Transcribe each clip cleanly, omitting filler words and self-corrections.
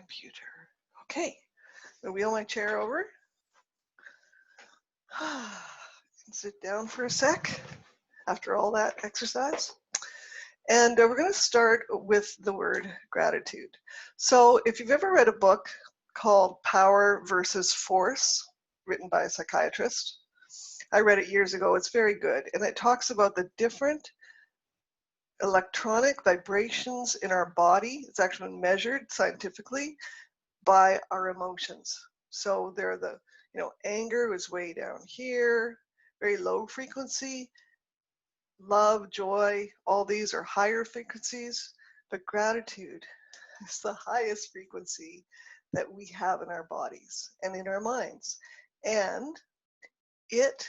computer. Okay, I'm gonna wheel my chair over. Sit down for a sec after all that exercise. And we're going to start with the word gratitude. So if you've ever read a book called Power versus Force, written by a psychiatrist, I read it years ago. It's very good. And it talks about the different electronic vibrations in our body. It's actually measured scientifically by our emotions. So they're the, anger is way down here, very low frequency. Love, joy, all these are higher frequencies, but gratitude is the highest frequency that we have in our bodies and in our minds. And it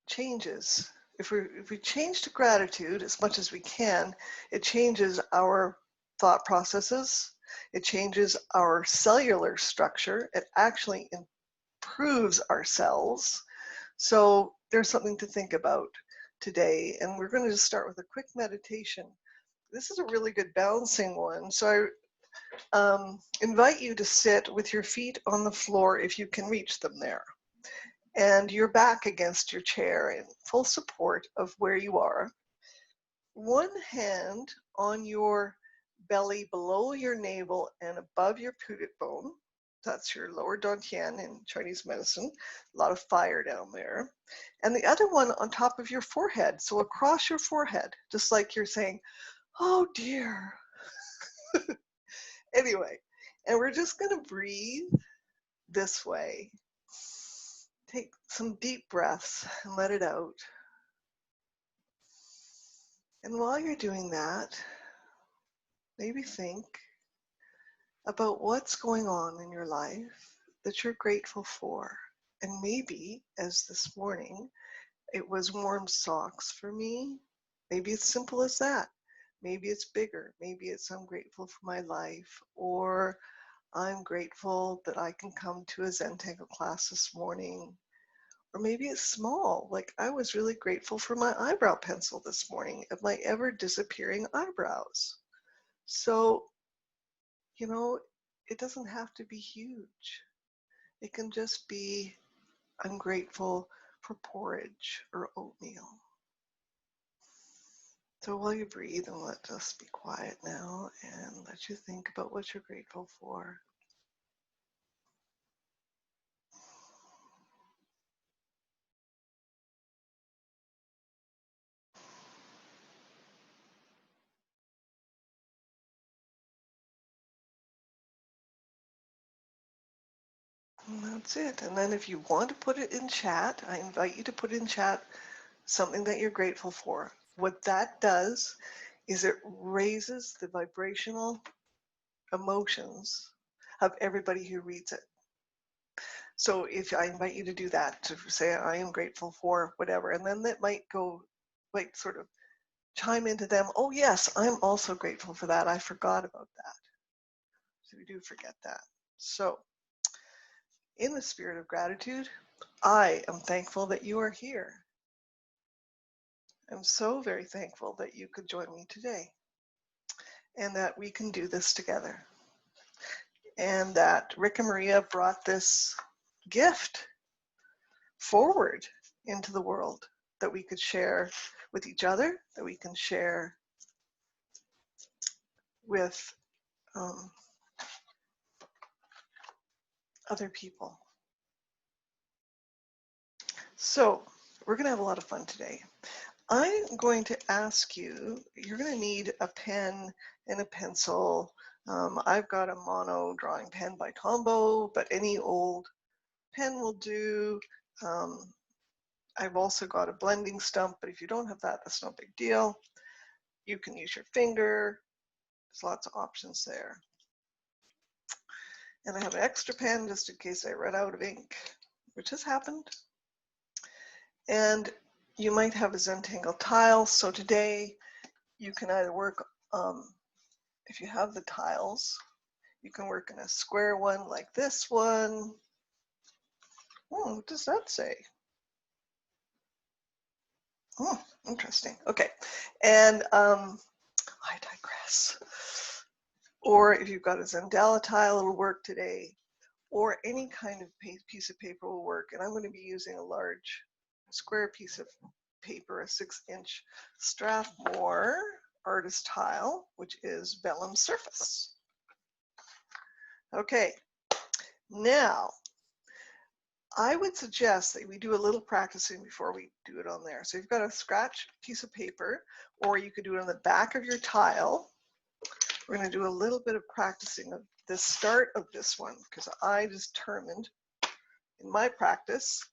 changes. If we change to gratitude as much as we can, it changes our thought processes. It changes our cellular structure. It actually improves our cells. So there's something to think about today, and we're going to just start with a quick meditation. This is a really good balancing one, so I invite you to sit with your feet on the floor if you can reach them there, and your back against your chair in full support of where you are. One hand on your belly below your navel and above your pubic bone. That's your lower dantian in Chinese medicine. A lot of fire down there. And the other one on top of your forehead. So across your forehead, just like you're saying, oh dear. Anyway, and we're just going to breathe this way. Take some deep breaths and let it out. And while you're doing that, maybe think about what's going on in your life that you're grateful for. And maybe, as this morning, it was warm socks for me. Maybe it's simple as that. Maybe it's bigger. Maybe it's I'm grateful for my life, or I'm grateful that I can come to a Zentangle class this morning. Or maybe it's small, like I was really grateful for my eyebrow pencil this morning of my ever disappearing eyebrows. So, it doesn't have to be huge. It can just be, I'm grateful for porridge or oatmeal. So while you breathe, and let us be quiet now and let you think about what you're grateful for. And that's it. And then if you want to put it in chat, I invite you to put in chat something that you're grateful for. What that does is it raises the vibrational emotions of everybody who reads it. So if I invite you to do that, to say, I am grateful for whatever, and then that might sort of chime into them, oh yes, I'm also grateful for that. I forgot about that. So we do forget that. So in the spirit of gratitude, I am thankful that you are here. I'm so very thankful that you could join me today and that we can do this together. And that Rick and Maria brought this gift forward into the world that we could share with each other, that we can share with other people. So we're going to have a lot of fun today. I'm going to ask you, you're going to need a pen and a pencil. I've got a mono drawing pen by Tombow, but any old pen will do. I've also got a blending stump, but if you don't have that, that's no big deal. You can use your finger. There's lots of options there. And I have an extra pen just in case I run out of ink, which has happened. And you might have a Zentangle tile. So today you can either work, if you have the tiles, you can work in a square one like this one. Oh, what does that say? Oh, interesting. Okay. And I digress. or if you've got a Zentangle tile, it'll work today, or any kind of piece of paper will work. And I'm going to be using a large square piece of paper, a 6-inch Strathmore artist tile, which is vellum surface. Okay, now I would suggest that we do a little practicing before we do it on there. So you've got a scratch piece of paper, or you could do it on the back of your tile. We're going to do a little bit of practicing of the start of this one, because I determined in my practice,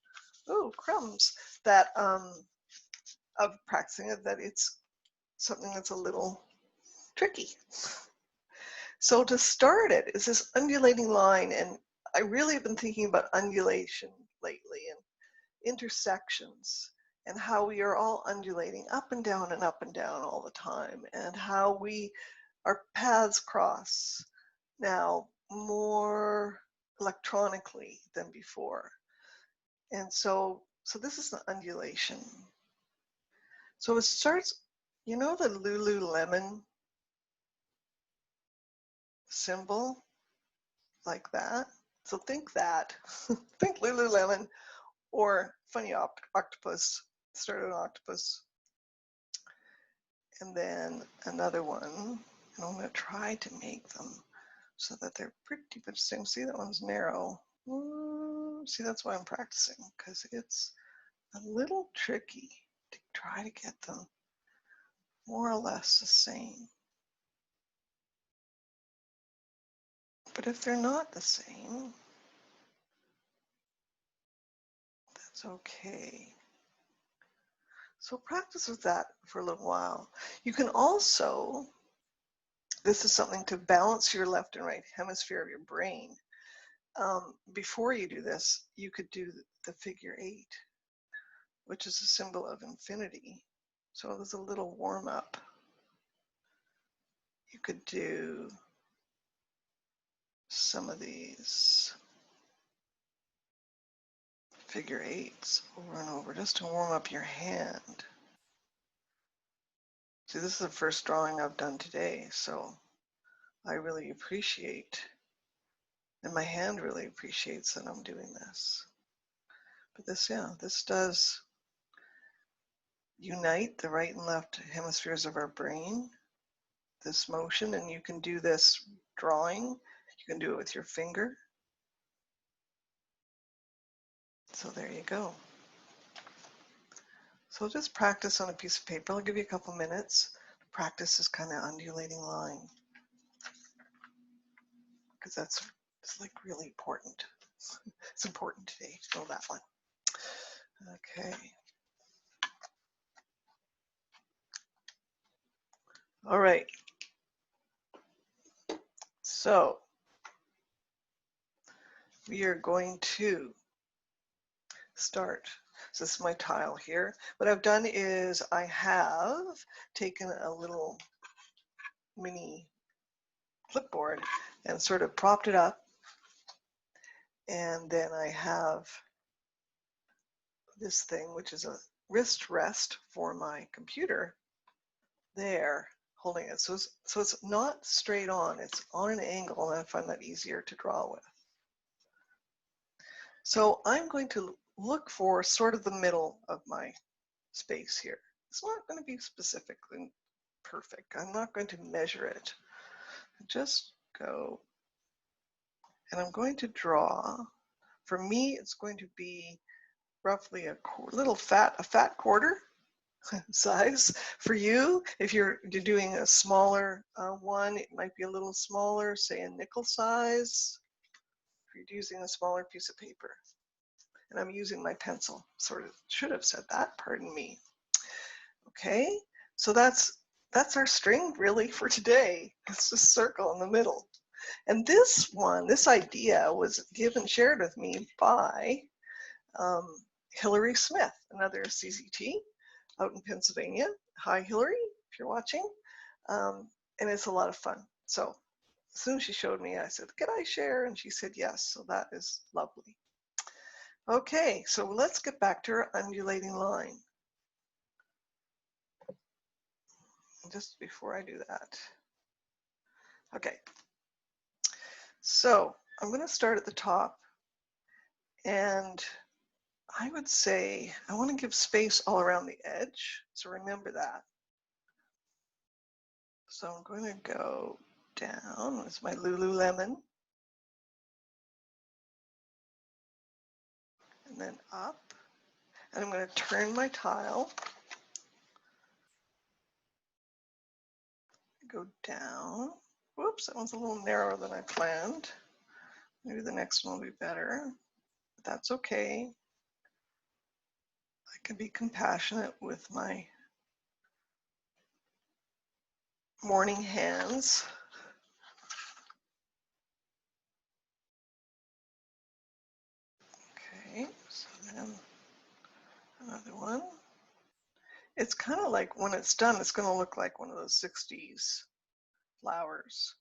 oh crumbs, that of practicing it, that it's something that's a little tricky. So to start it is this undulating line, and I really have been thinking about undulation lately and intersections and how we are all undulating up and down all the time, and how our paths cross now more electronically than before. And so this is the undulation. So it starts, you know, the Lululemon symbol, like that. So think that, think Lululemon, or funny octopus, start an octopus. And then another one, and I'm going to try to make them so that they're pretty much the same. See, that one's narrow. See, that's why I'm practicing, because it's a little tricky to try to get them more or less the same. But if they're not the same, that's okay. So practice with that for a little while. You can also, this is something to balance your left and right hemisphere of your brain. Before you do this, you could do the figure 8, which is a symbol of infinity. So there's a little warm up. You could do some of these figure 8s over and over just to warm up your hand. See, this is the first drawing I've done today, so I really appreciate, and my hand really appreciates that I'm doing this. But this, yeah, this does unite the right and left hemispheres of our brain, this motion, and you can do this drawing. You can do it with your finger. So there you go. So just practice on a piece of paper. I'll give you a couple minutes to practice this kind of undulating line, because that's like really important. It's important today to know that one. Okay. All right. So we are going to start. So this is my tile here. What I've done is I have taken a little mini clipboard and sort of propped it up. And then I have this thing, which is a wrist rest for my computer there, holding it. So it's not straight on, it's on an angle, and I find that easier to draw with. So I'm going to look for sort of the middle of my space here. It's not going to be specifically perfect. I'm not going to measure it. Just go, and I'm going to draw. For me, it's going to be roughly a fat quarter size. For you, if you're doing a smaller one, it might be a little smaller, say a nickel size. If you're using a smaller piece of paper. And I'm using my pencil, sort of should have said that, pardon me. Okay, so that's our string really for today. It's just circle in the middle. And this one, this idea was shared with me by Hilary Smith, another CZT out in Pennsylvania. Hi, Hilary, if you're watching. And it's a lot of fun. So as soon as she showed me, I said, could I share? And she said yes, so that is lovely. Okay, so let's get back to our undulating line. Just before I do that, Okay, so I'm going to start at the top, and I would say I want to give space all around the edge, so remember that. So I'm going to go down with my Lululemon, and then up, and I'm going to turn my tile, go down. Whoops, that one's a little narrower than I planned. Maybe the next one will be better, but that's okay. I can be compassionate with my morning hands. Okay, so then another one. It's kind of like when it's done, it's going to look like one of those 60s flowers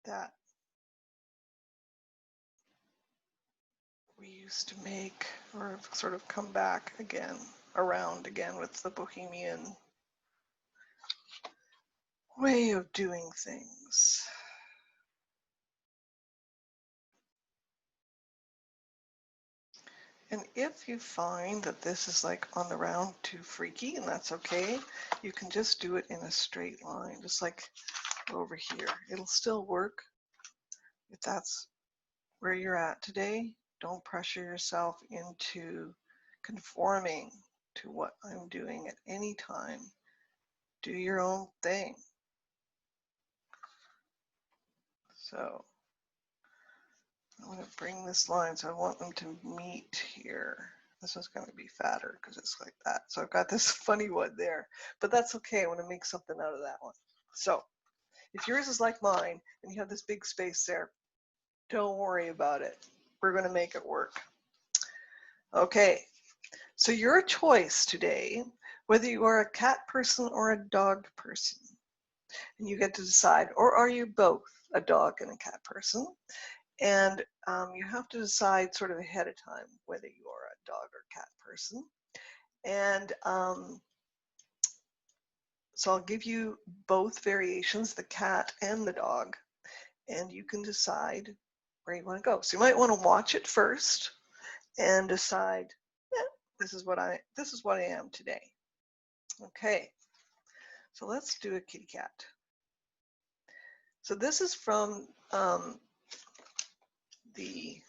that we used to make, or have sort of come back again, around again with the bohemian way of doing things. And if you find that this is like on the round too freaky, and that's okay, you can just do it in a straight line, just like over here. It'll still work if that's where you're at today. Don't pressure yourself into conforming to what I'm doing at any time. Do your own thing. So I'm going to bring this line, so I want them to meet here. This one's going to be fatter because it's like that. So I've got this funny one there, but that's okay. I want to make something out of that one. So if yours is like mine and you have this big space there, don't worry about it. We're going to make it work. Okay, so your choice today, whether you are a cat person or a dog person, and you get to decide, or are you both a dog and a cat person? And you have to decide sort of ahead of time whether you are a dog or cat person. And so I'll give you both variations, the cat and the dog, and you can decide where you want to go. So you might want to watch it first and decide, yeah, this is what I am today. Okay, so let's do a kitty cat. So this is from the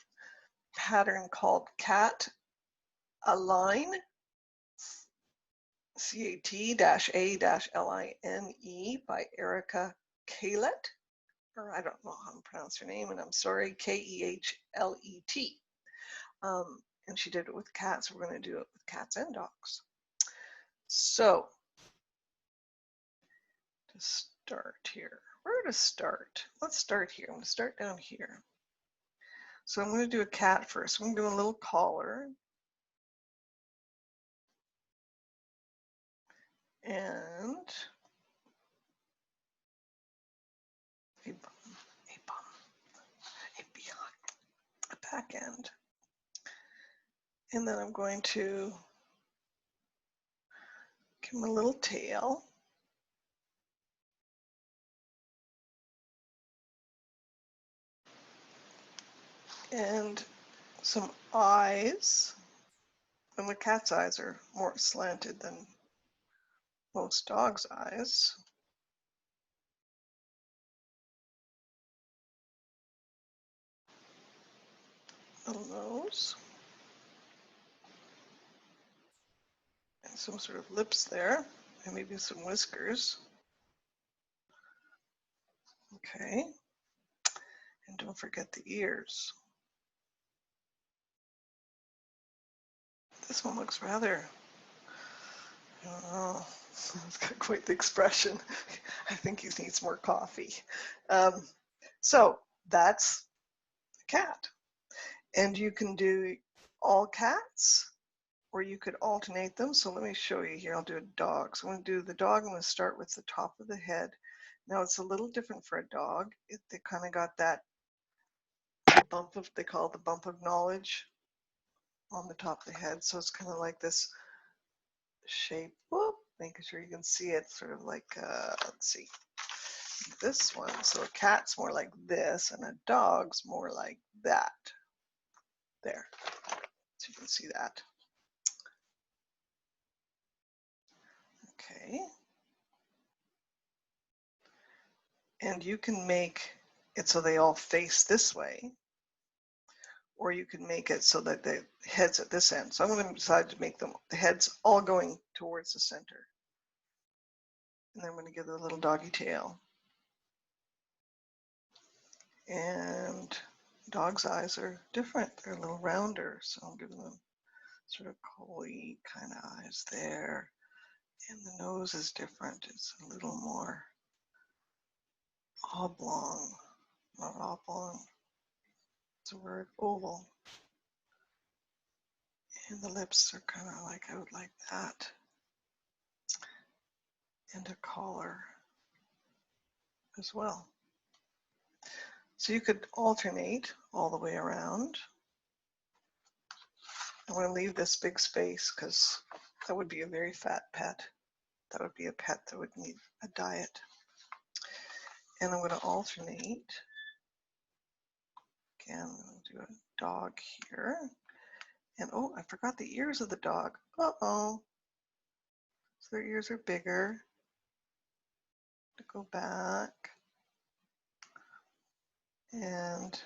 pattern called Cat Align, CAT-A-Line by Erica Kehlet, or I don't know how to pronounce her name, and I'm sorry, Kehlet. And she did it with cats. We're going to do it with cats and dogs. So to start here, where to start? Let's start here. I'm going to start down here. So I'm going to do a cat first. I'm going to do a little collar. And a back end. And then I'm going to give him a little tail. And some eyes. And the cat's eyes are more slanted than most dogs' eyes. Little nose. And some sort of lips there. And maybe some whiskers. Okay. And don't forget the ears. This one looks rather, I don't know, it's got quite the expression. I think he needs more coffee. So that's a cat. And you can do all cats, or you could alternate them. So let me show you here. I'll do a dog. So I'm going to do the dog. I'm going to start with the top of the head. Now it's a little different for a dog. They kind of got that bump of, they call it the bump of knowledge on the top of the head. So it's kind of like this shape. Whoop, making sure you can see it, sort of like, let's see. this one. So a cat's more like this and a dog's more like that. There. So you can see that. Okay. And you can make it so they all face this way, or you can make it so that the head's at this end. So I'm going to decide to make them the heads all going towards the center. And then I'm going to give it a little doggy tail. And dog's eyes are different. They're a little rounder, so I'm giving them sort of coy kind of eyes there. And the nose is different. It's a little more oblong, not oblong. It's a word, oval. And the lips are kind of like out like that. And a collar as well. So you could alternate all the way around. I'm going to leave this big space because that would be a very fat pet. That would be a pet that would need a diet. And I'm going to alternate. Again, I'm going to do a dog here. And oh, I forgot the ears of the dog. Uh-oh. So their ears are bigger. To go back. And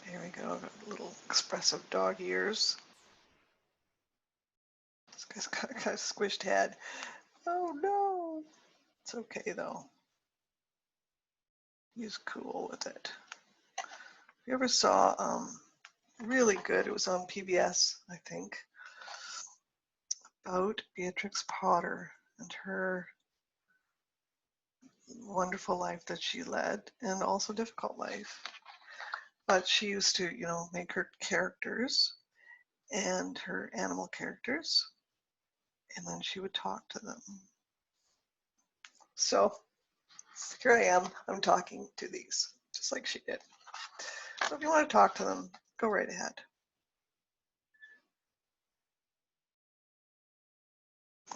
there we go. Got little expressive dog ears. This guy's got a kind of squished head. Oh no. It's okay though. He's cool with it. If you ever saw really good, it was on PBS, I think, about Beatrix Potter and her wonderful life that she led, and also difficult life. But she used to, you know, make her characters and her animal characters, and then she would talk to them. So here I am, I'm talking to these, just like she did. So if you want to talk to them, go right ahead.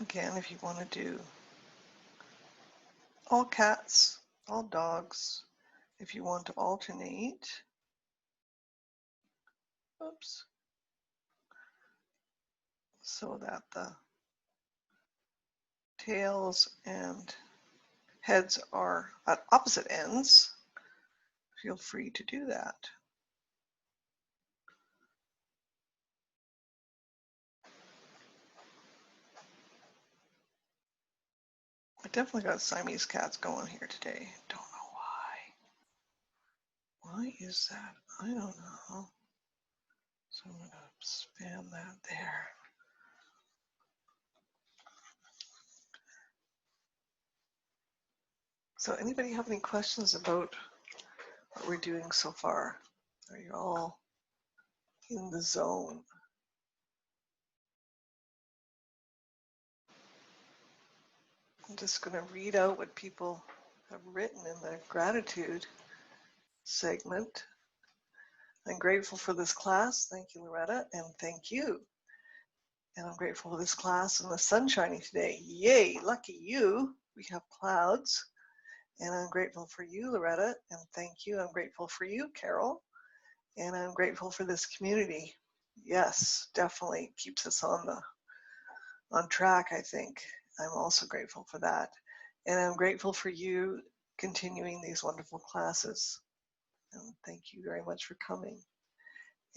Again, if you want to do all cats, all dogs, if you want to alternate, oops, so that the tails and heads are at opposite ends, feel free to do that. I definitely got Siamese cats going here today. Don't know why. Why is that? I don't know. So I'm going to expand that there. So anybody have any questions about what we're doing so far? Are you all in the zone? I'm just going to read out what people have written in the gratitude segment. I'm grateful for this class. Thank you, Loretta, and thank you. And I'm grateful for this class and the sun shining today. Yay, lucky you. We have clouds. And I'm grateful for you, Loretta, and thank you. I'm grateful for you, Carol. And I'm grateful for this community. Yes, definitely keeps us on track, I think. I'm also grateful for that. And I'm grateful for you continuing these wonderful classes. And thank you very much for coming.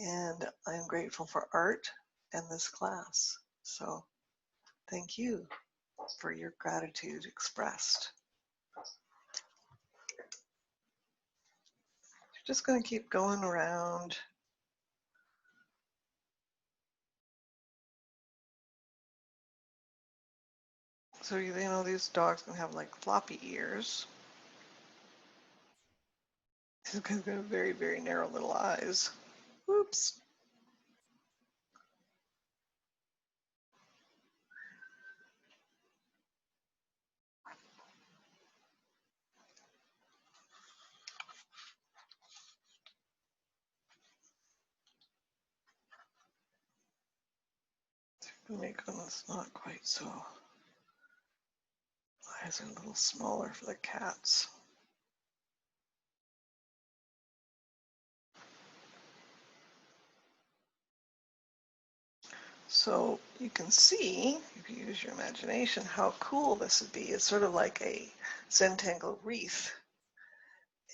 And I'm grateful for art and this class. So thank you for your gratitude expressed. Just going to keep going around. So, you know, these dogs can have like floppy ears. They've got very, very narrow little eyes. Oops. Make one that's not quite so. Eyes are a little smaller for the cats. So you can see, if you use your imagination, how cool this would be. It's sort of like a Zentangle wreath.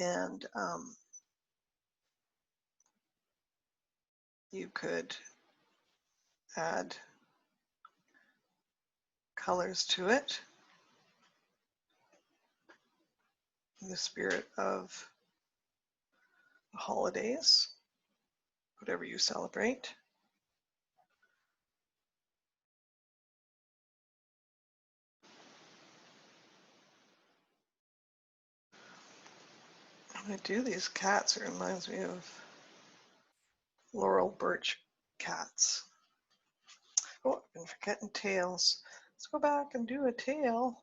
And you could add colors to it in the spirit of the holidays, whatever you celebrate. When I do these cats, it reminds me of Laurel Birch cats. Oh, I've been forgetting tails. Let's go back and do a tail.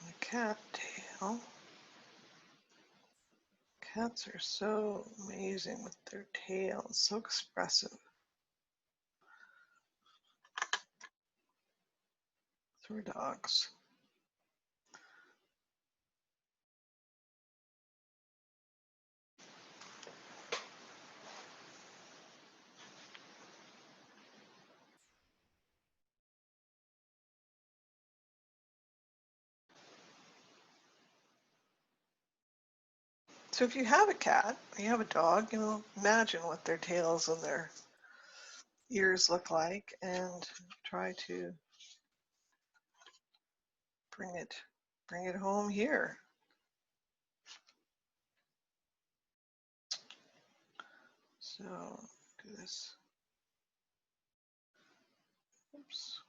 And a cat tail. Cats are so amazing with their tails, so expressive. So are dogs. So if you have a cat, or you have a dog, you know, imagine what their tails and their ears look like and try to bring it home here. So do this. Oops.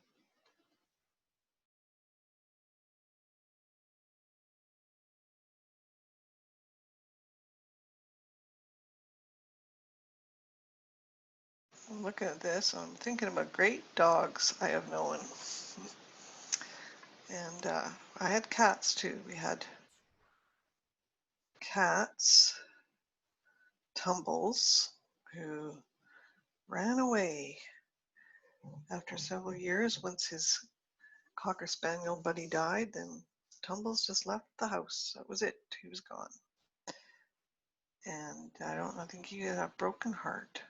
I'm looking at this, I'm thinking about great dogs I have known. And I had cats too. We had Catz, Tumbles, who ran away after several years. Once his Cocker Spaniel buddy died, then Tumbles just left the house. That was it. He was gone. And I think he had a broken heart.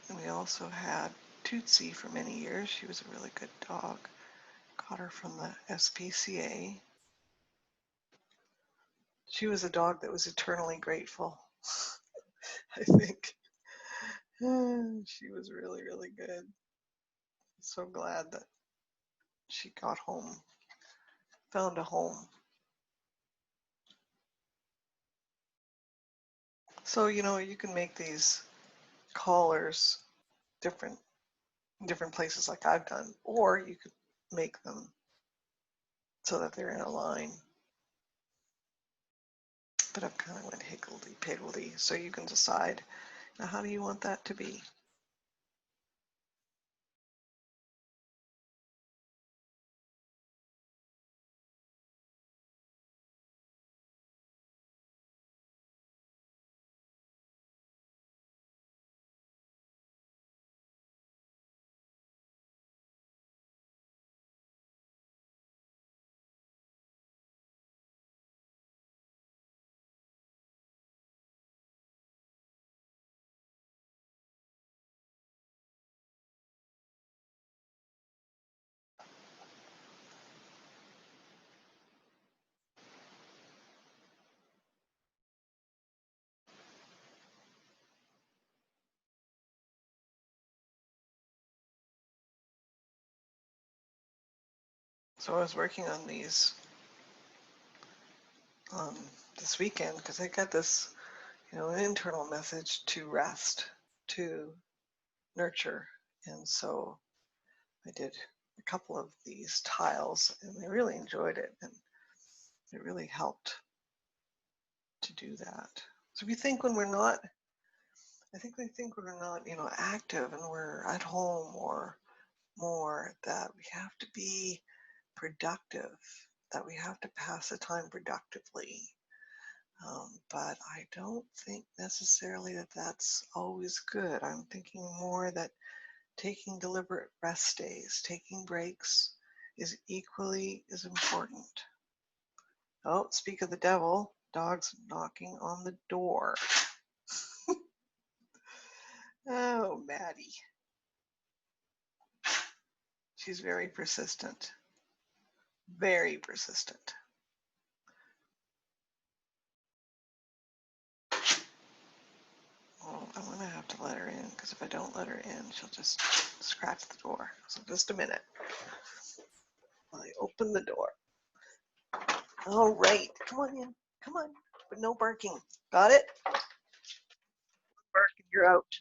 And we also had Tootsie for many years. She was a really good dog. Got her from the SPCA. She was a dog that was eternally grateful, I think. She was really, really good. So glad that she got home, found a home. So, you know, you can make these collars different places like I've done, or you could make them so that they're in a line. But I've kind of went higgledy-piggledy, so you can decide, now how do you want that to be? So I was working on these this weekend because I got this, you know, an internal message to rest, to nurture. And so I did a couple of these tiles and I really enjoyed it. And it really helped to do that. So we think when we're not, I think we think when we're not, you know, active and we're at home or more, that we have to be productive, that we have to pass the time productively. But I don't think necessarily that that's always good. I'm thinking more that taking deliberate rest days, taking breaks is equally as important. Oh, speak of the devil, Dogz knocking on the door. Oh, Maddie. She's very persistent. Very persistent. Oh, I'm going to have to let her in, because if I don't let her in, she'll just scratch the door. So just a minute. I open the door. All right, come on in. Come on, but no barking. Got it? Barking, you're out.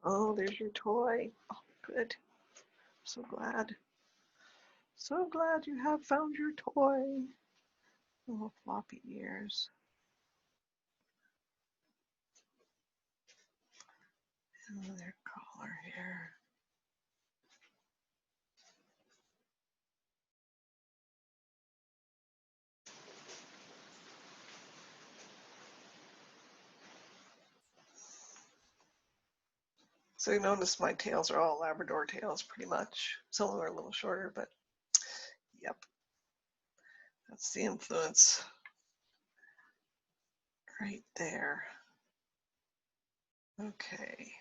Oh, there's your toy. Oh, good. So glad. So glad you have found your toy. Little floppy ears. And their collar here. So you notice my tails are all Labrador tails pretty much. Some of them are a little shorter, but yep. That's the influence right there. Okay.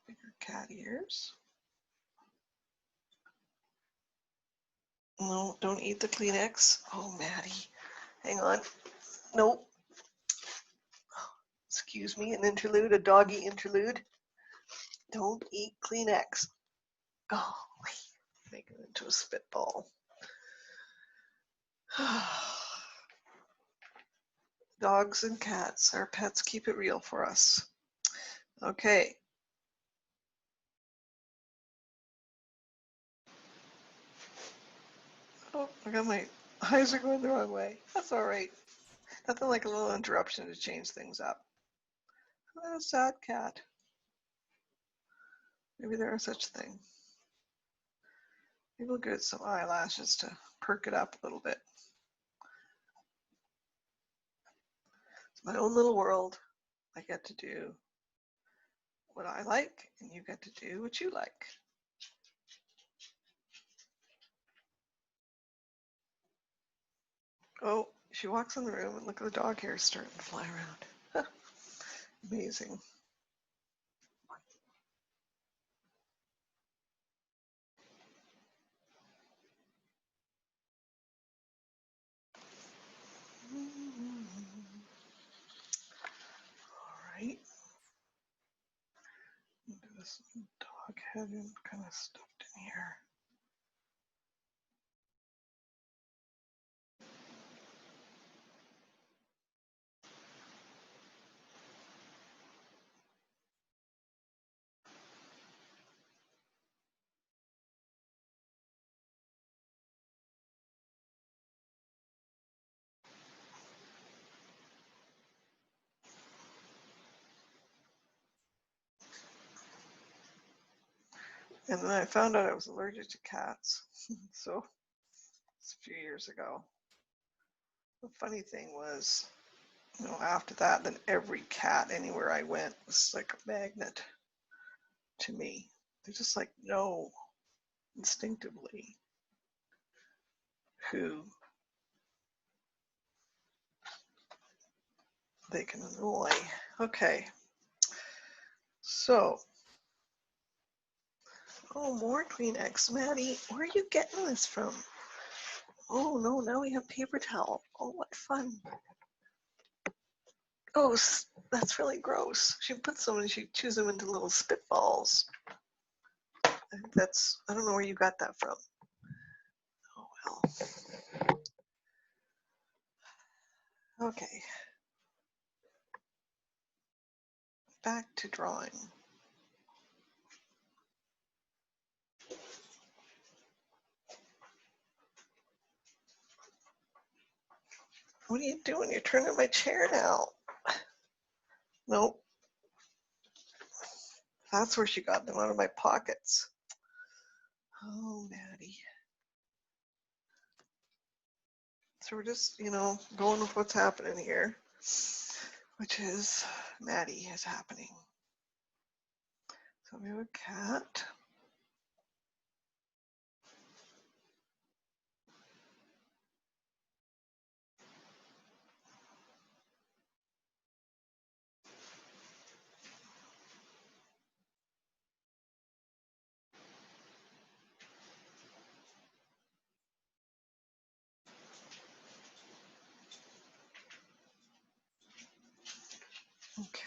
Bigger cat ears. No, don't eat the Kleenex. Oh, Maddie. Hang on. Nope. Excuse me, an interlude, a doggy interlude. Don't eat Kleenex. Oh, make it into a spitball. Dogs and cats, our pets keep it real for us. Okay. Oh, I got my eyes are going the wrong way. That's all right. Nothing like a little interruption to change things up. Oh, sad cat. Maybe there is such a thing. Maybe we'll get some eyelashes to perk it up a little bit. It's my own little world. I get to do what I like, and you get to do what you like. Oh, she walks in the room and look at the dog hair starting to fly around. Amazing. All right. This dog head kind of stuffed in here. And then I found out I was allergic to cats. So it's a few years ago. The funny thing was, after that, then every cat anywhere I went was like a magnet to me. They're just like, no, instinctively, who they can annoy. Okay. So, oh, more Kleenex. Maddie, where are you getting this from? Oh, no, now we have paper towel. Oh, what fun. Oh, that's really gross. She puts them and she chews them into little spitballs. I don't know where you got that from. Oh, well. Okay. Back to drawing. What are you doing? You're turning my chair now. Nope. That's where she got them, out of my pockets. Oh, Maddie. So we're just, you know, going with what's happening here, which is Maddie is happening. So we have a cat.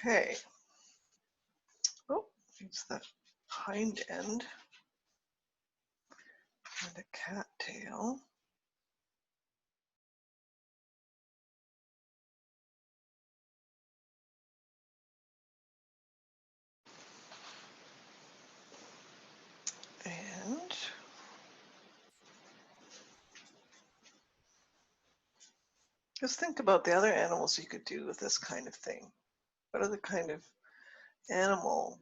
Okay. Oh, it's the hind end and a cat tail. And just think about the other animals you could do with this kind of thing. What other kind of animal?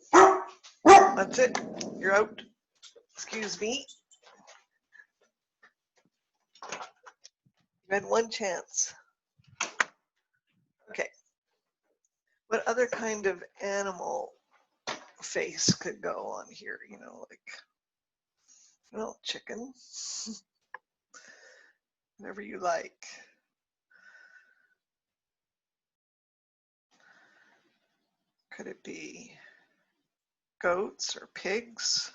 That's it. You're out. Excuse me. You had one chance. Okay. What other kind of animal face could go on here? You know, like, well, chicken. Whatever you like. Could it be goats or pigs?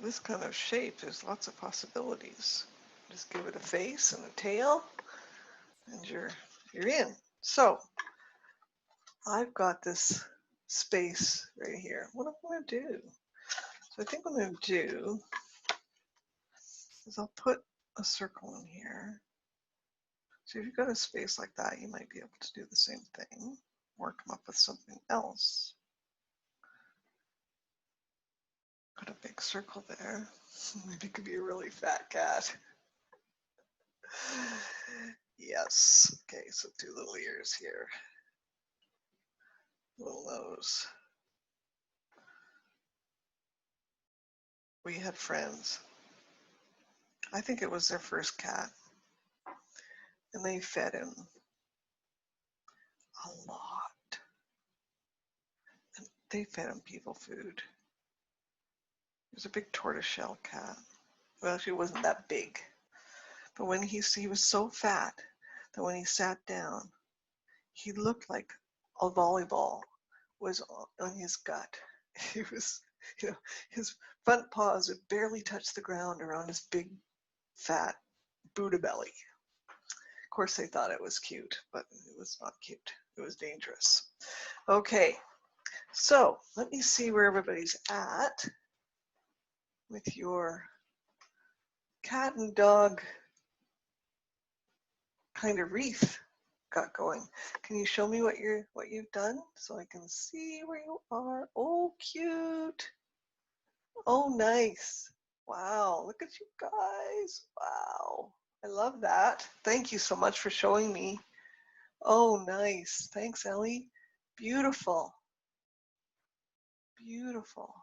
This kind of shape, there's lots of possibilities. Just give it a face and a tail, and you're in. So I've got this space right here. What am I going to do? So I think what I'm going to do is I'll put a circle in here. So if you've got a space like that, you might be able to do the same thing, or come up with something else. Put a big circle there. Maybe it could be a really fat cat. Yes. Okay, so 2 little ears here. Little nose. We had friends. I think it was their first cat. And they fed him a lot. And they fed him people food. He was a big tortoiseshell cat. Well, actually, it wasn't that big. But when he was so fat that when he sat down, he looked like a volleyball was on his gut. He was, you know, his front paws would barely touch the ground around his big, fat Buddha belly. Of course, they thought it was cute, but it was not cute. It was dangerous. Okay, so let me see where everybody's at with your cat and dog kind of wreath got going. Can you show me what you've done so I can see where you are? Oh, cute. Oh, nice. Wow, look at you guys. Wow. I love that. Thank you so much for showing me. Oh, nice. Thanks, Ellie. Beautiful. Beautiful.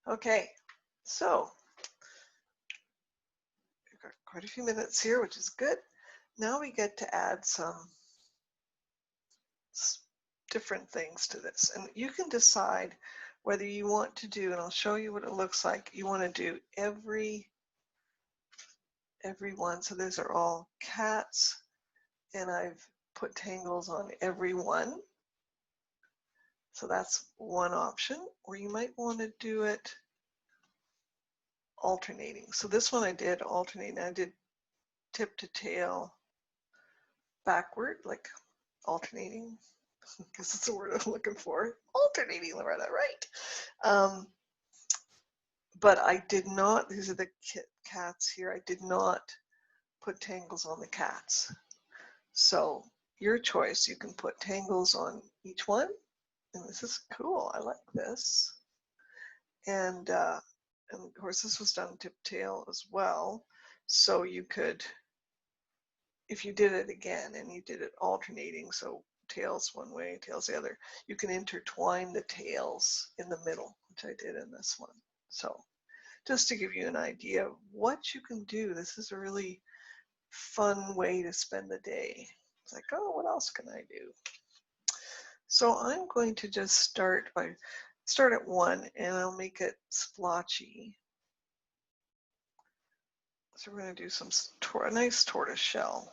Okay, so we've got quite a few minutes here, which is good. Now we get to add some different things to this. And you can decide whether you want to do, and I'll show you what it looks like, you want to do every one. So these are all cats, and I've put tangles on every one. So that's one option. Or you might want to do it alternating. So this one I did alternating. I did tip to tail backward, like alternating. I guess that's the word I'm looking for. Alternating, Loretta, right? But I did not, these are the cats here, I did not put tangles on the cats. So your choice, you can put tangles on each one. And this is cool, I like this. And And of course, this was done tip tail as well. So you could, if you did it again and you did it alternating, so tails one way, tails the other, you can intertwine the tails in the middle, which I did in this one. So just to give you an idea of what you can do, this is a really fun way to spend the day. It's like, oh, what else can I do? So I'm going to just start at 1 and I'll make it splotchy. So we're going to do a nice tortoise shell.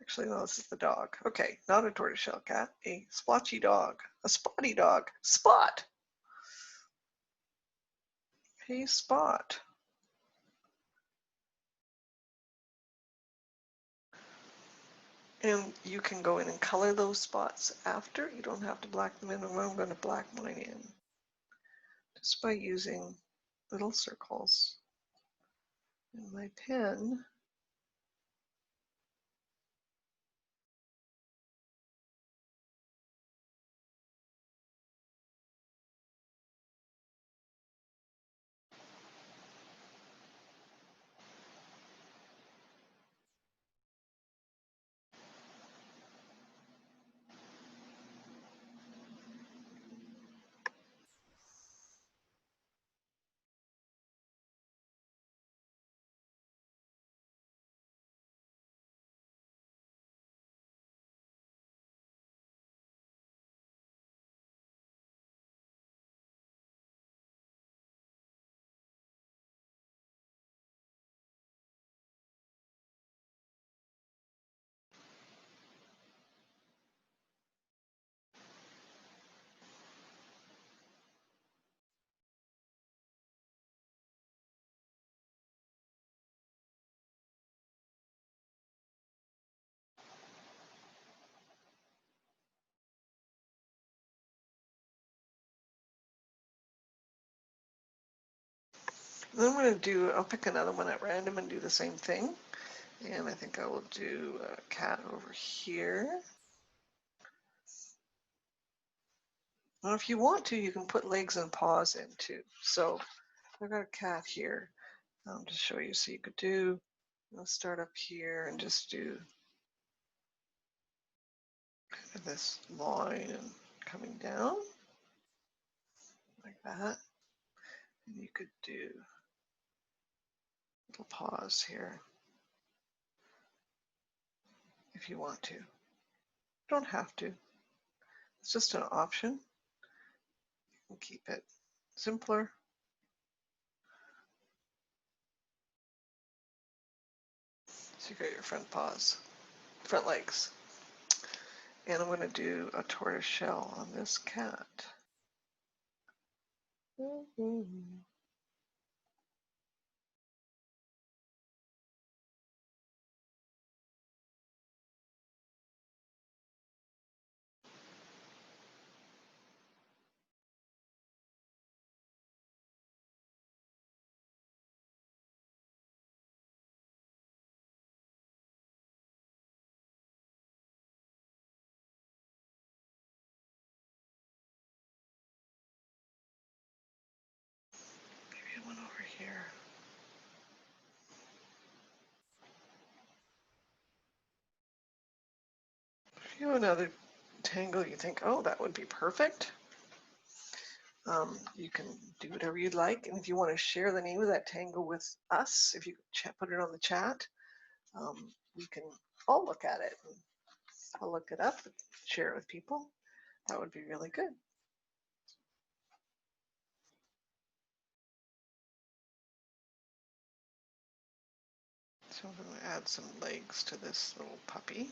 Actually, no, this is the dog. Okay, not a tortoise shell cat, a splotchy dog, a spotty dog. Spot. Hey, Spot. And you can go in and color those spots after. You don't have to black them in. I'm going to black mine in just by using little circles in my pen. And then I'm going to I'll pick another one at random and do the same thing. And I think I will do a cat over here. Now, if you want to, you can put legs and paws in too. So I've got a cat here. To show you, so you could do, let's start up here and just do this line and coming down like that. And you could do little paws here if you want to. You don't have to. It's just an option. You can keep it simpler. So you got your front paws, front legs. And I'm going to do a tortoise shell on this cat. Maybe one over here. If you have another tangle you think, oh, that would be perfect, you can do whatever you'd like. And if you want to share the name of that tangle with us, if you put it on the chat, we can all look at it. And I'll look it up and share it with people. That would be really good. So I'm going to add some legs to this little puppy.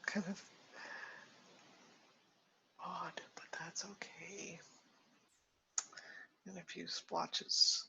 Kind of odd, but that's okay. And a few splotches.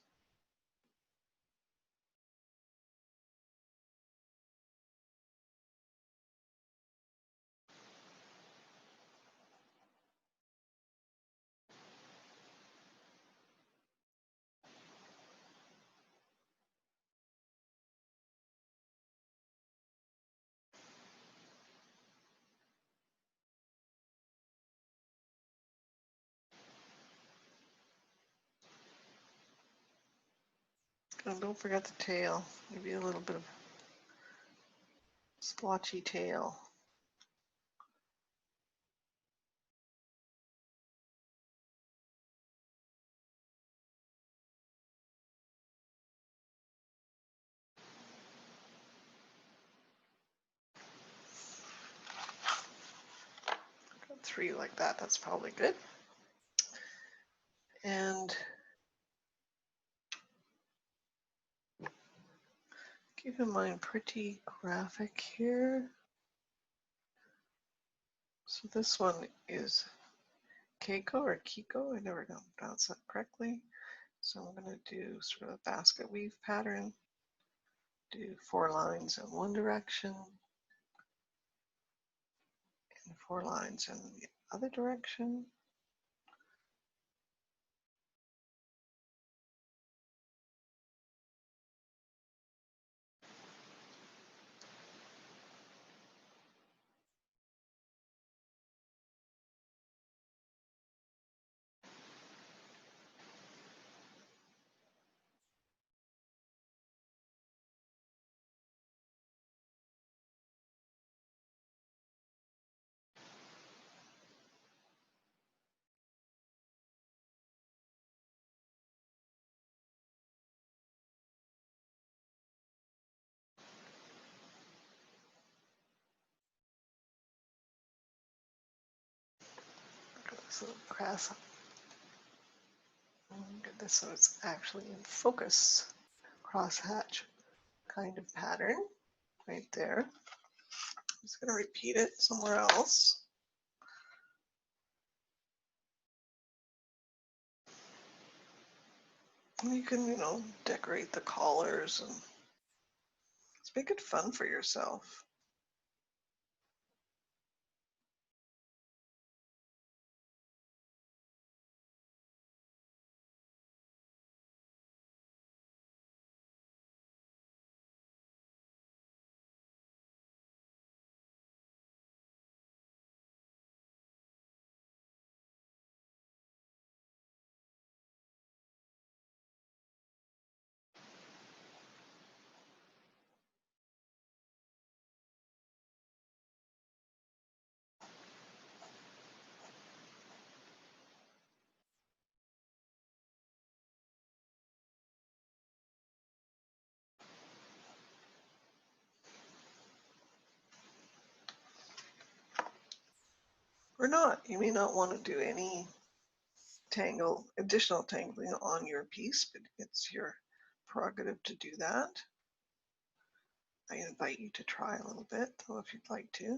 And don't forget the tail. Maybe a little bit of splotchy tail. Got 3 like that. That's probably good. And keep in mind, pretty graphic here. So this one is Keiko or Kiko. I never know pronounce that correctly. So I'm going to do sort of a basket weave pattern. Do 4 lines in one direction and 4 lines in the other direction. So press. Get this so it's actually in focus. Crosshatch kind of pattern right there. I'm just going to repeat it somewhere else. And you can, decorate the collars and just make it fun for yourself. Or not. You may not want to do any additional tangling on your piece, but it's your prerogative to do that. I invite you to try a little bit, though, if you'd like to.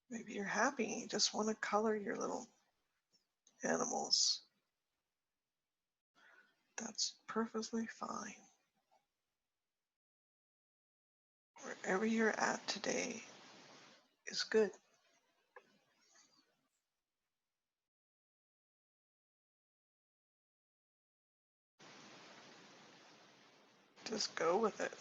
Maybe you're happy, you just want to color your little animals. That's perfectly fine. Wherever you're at today is good. Just go with it.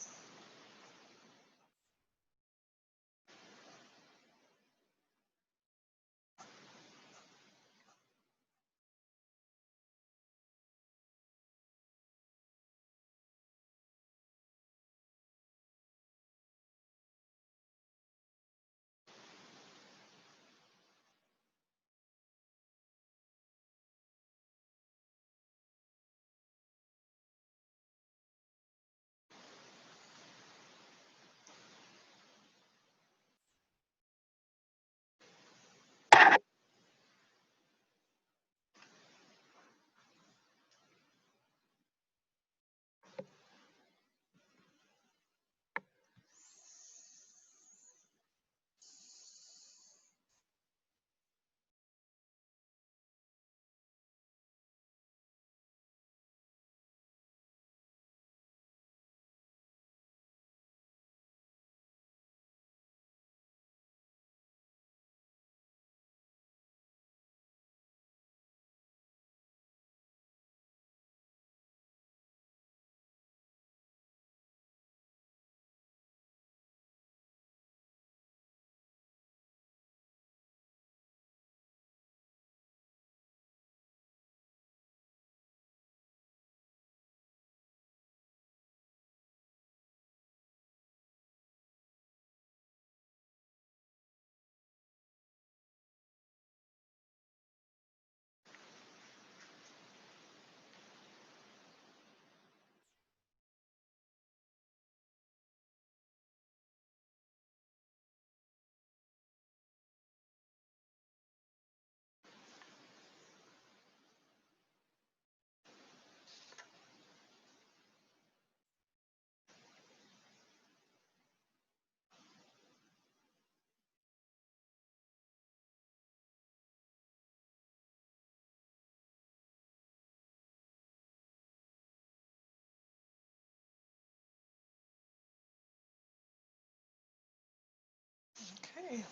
Okay.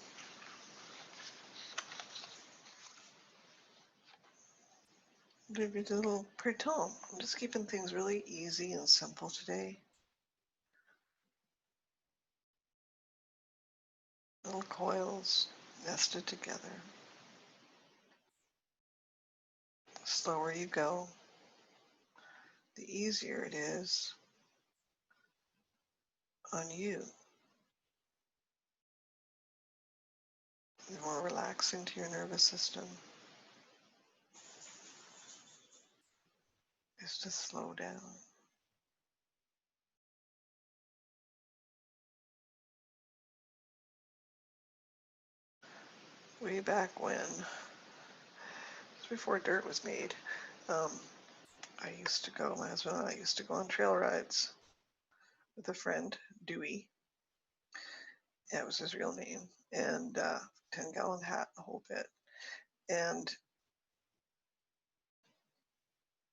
Maybe a little printemps. I'm just keeping things really easy and simple today. Little coils nested together. The slower you go, the easier it is on you. The more relaxing to your nervous system is to slow down. Way back when, before dirt was made, I used to go, my husband and I used to go on trail rides with a friend, Dewey. Yeah, it was his real name. And 10-gallon hat, the whole bit. And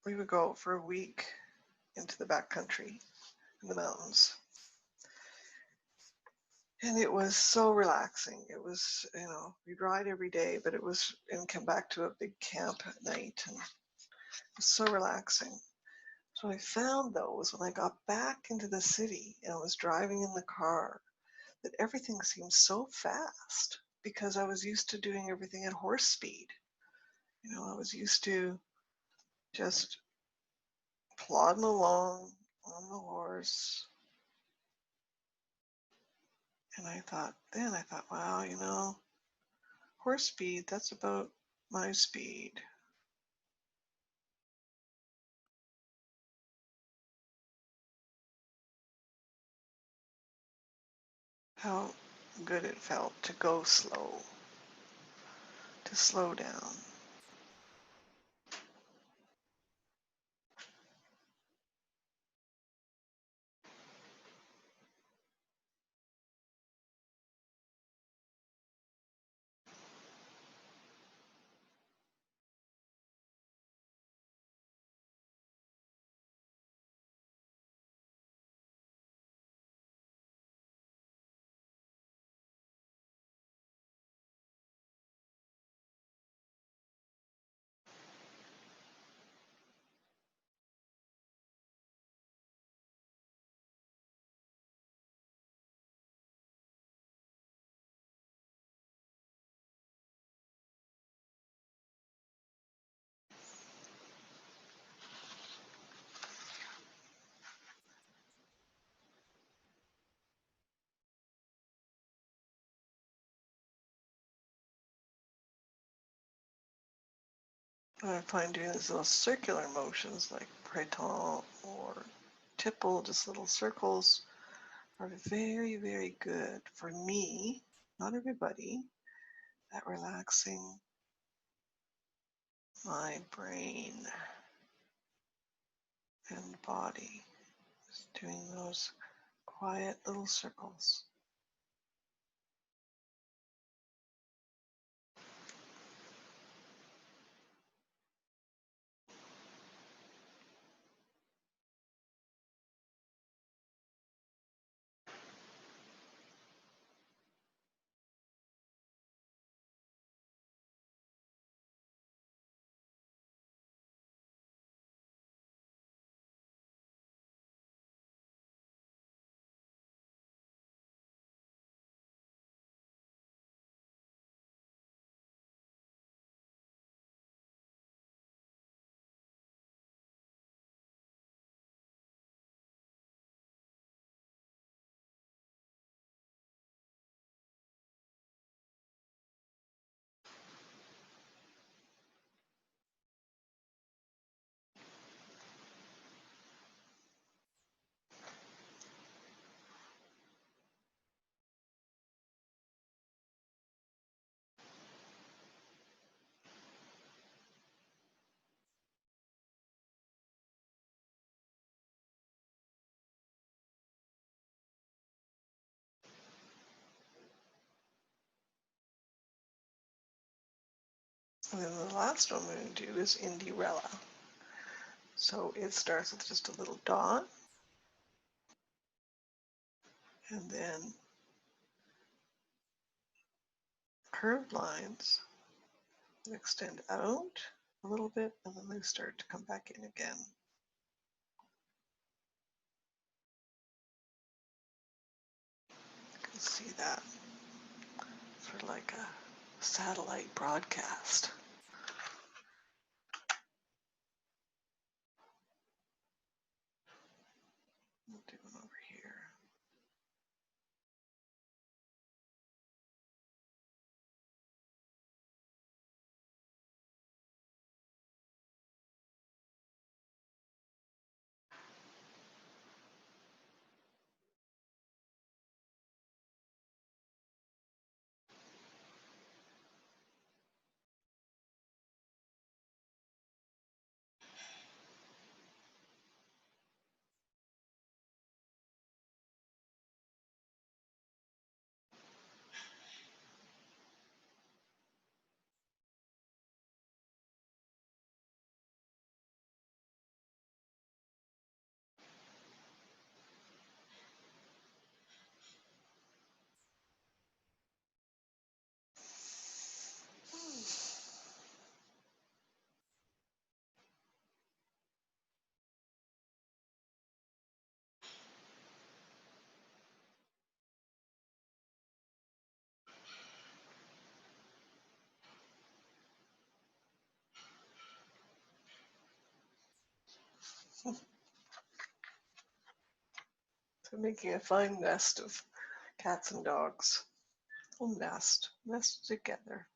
we would go for a week into the back country in the mountains. And it was so relaxing. It was, you know, we'd ride every day, but it was, and come back to a big camp at night. And it was so relaxing. So what I found though was when I got back into the city and I was driving in the car, that everything seemed so fast because I was used to doing everything at horse speed. You know, I was used to just plodding along on the horse. And I thought, wow, you know, horse speed, that's about my speed. How good it felt to go slow, to slow down. I find doing these little circular motions like printemps or tipple, just little circles, are very, very good for me, not everybody, at relaxing my brain and body. Just doing those quiet little circles. And then the last one we're going to do is Indie-rella. So it starts with just a little dot, and then curved lines and extend out a little bit, and then they start to come back in again. You can see that for like a satellite broadcast. We'll do one over here. So making a fine nest of cats and dogs. A nest together.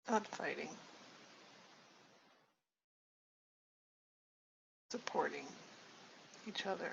Not fighting. Supporting each other.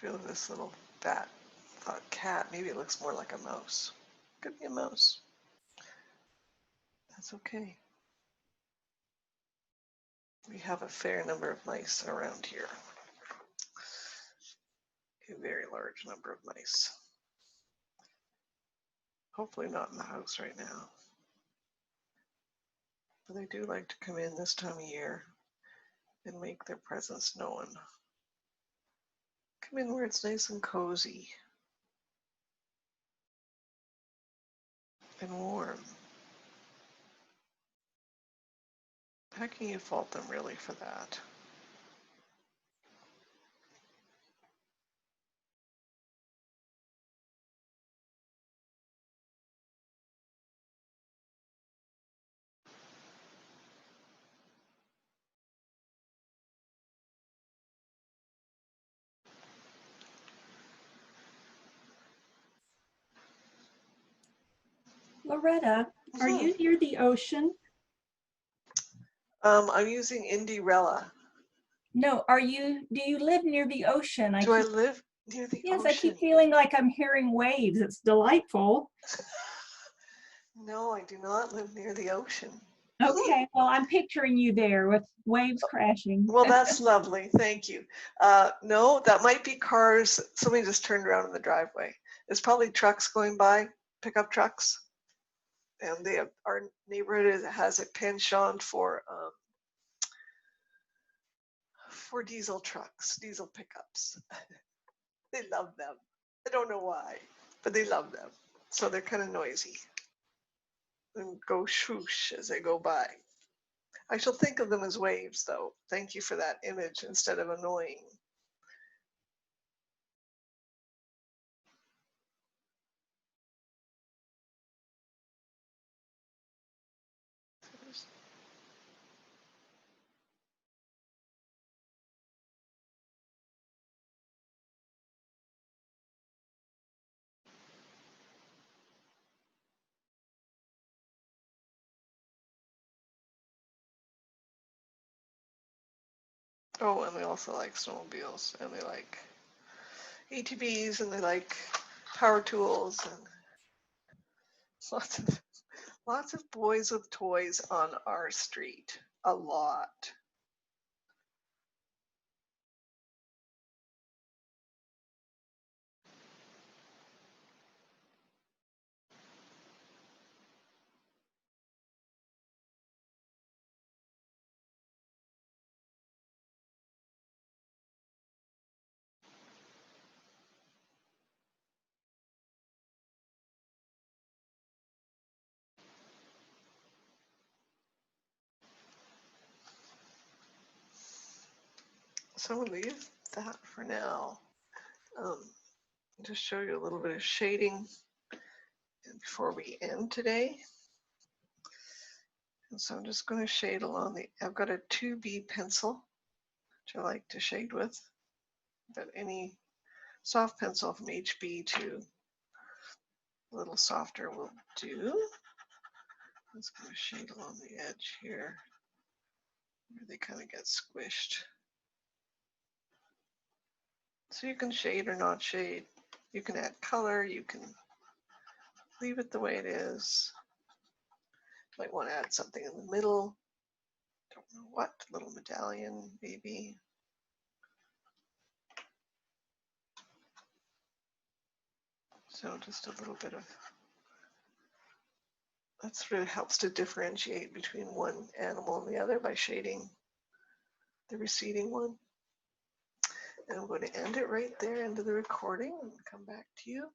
Feel this little bat. Thought cat, maybe it looks more like a mouse. Could be a mouse. That's okay. We have a fair number of mice around here. A very large number of mice. Hopefully not in the house right now. But they do like to come in this time of year and make their presence known. Come in where it's nice and cozy and warm. How can you fault them really for that? Loretta, are you near the ocean? I'm using Indie-Rella. No, do you live near the ocean? Do I live near the yes, ocean? I keep feeling like I'm hearing waves. It's delightful. No, I do not live near the ocean. Okay, well, I'm picturing you there with waves crashing. Well, that's lovely. Thank you. No, that might be cars. Somebody just turned around in the driveway. It's probably trucks going by, pickup trucks. And our neighborhood has a penchant for diesel trucks, diesel pickups. They love them. I don't know why, but they love them. So they're kind of noisy and go swoosh as they go by. I shall think of them as waves, though. Thank you for that image instead of annoying. Oh, and they also like snowmobiles, and they like ATVs, and they like power tools, and lots of boys with toys on our street. A lot. So we'll leave that for now. Just show you a little bit of shading before we end today. And so I'm just going to shade along I've got a 2B pencil, which I like to shade with, but any soft pencil from HB to a little softer will do. I'm just going to shade along the edge here where they kind of get squished. So you can shade or not shade. You can add color, you can leave it the way it is. Might want to add something in the middle. Don't know what, little medallion maybe. So just a little bit of, that sort of helps to differentiate between one animal and the other by shading the receding one. And I'm going to end it right there, end of the recording, and come back to you.